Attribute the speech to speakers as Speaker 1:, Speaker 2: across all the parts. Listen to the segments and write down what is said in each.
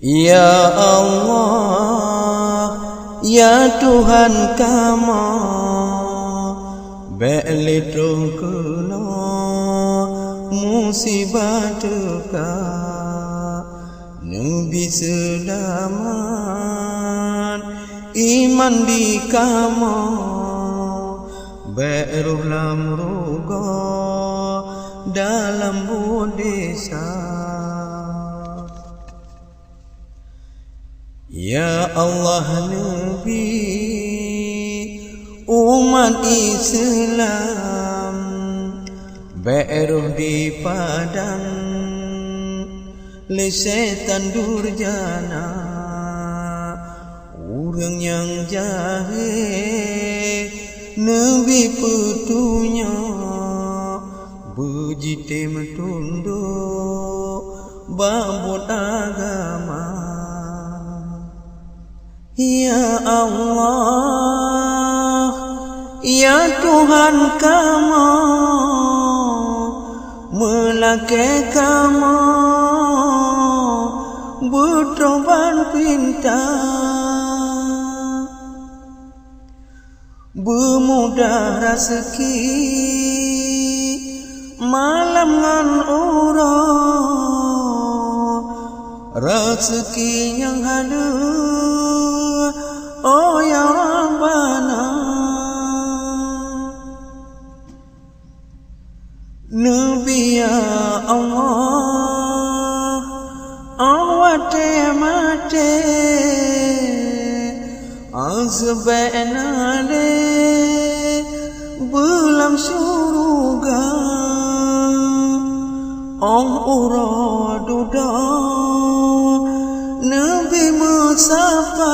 Speaker 1: Ya Allah, ya Tuhan kami, be'litung kena musibah teka, Nabi selamat iman di kamu, be'ruh lamruga dalam budesa. Ya Allah Nabi umat Islam, be'ruh di padang le setan durjana, orang yang jahil Nabi petunya, bejite metunduk babut agama. Ya Allah, ya Tuhan kami, Meulakèe kami bertobat pinta, bermudah rezeki malam ngan urang, rezeki yang ada, oh ya Rabbana. Nabi ya Allah, awate mate azbenale belam syurga, uraduda Nabi musafat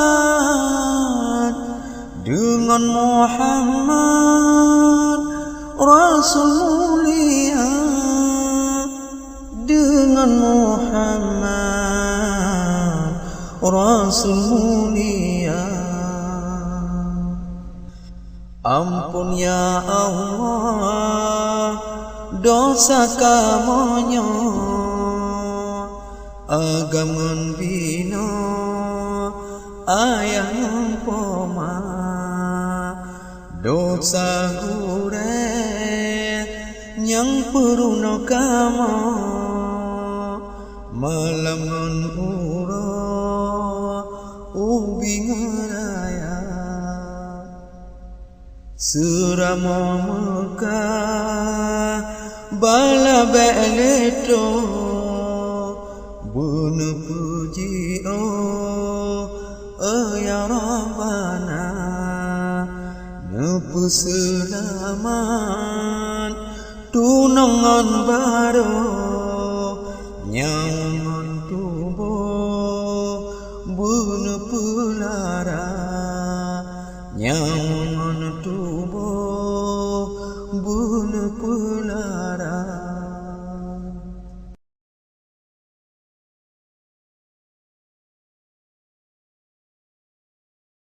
Speaker 1: dengan Muhammad Rasul Mulia, dengan Muhammad Rasul Mulia. Ampun ya Allah dosa kamunya, agaman bina ayah umpama, dosa gure yang peruna kama, malaman ura ubi ngaraya, surama Mekah bala be'leto, buna puji ya Rabbana, nepu selamat tunangan baru, nyaman tubuh buna pelara, nyaman tubuh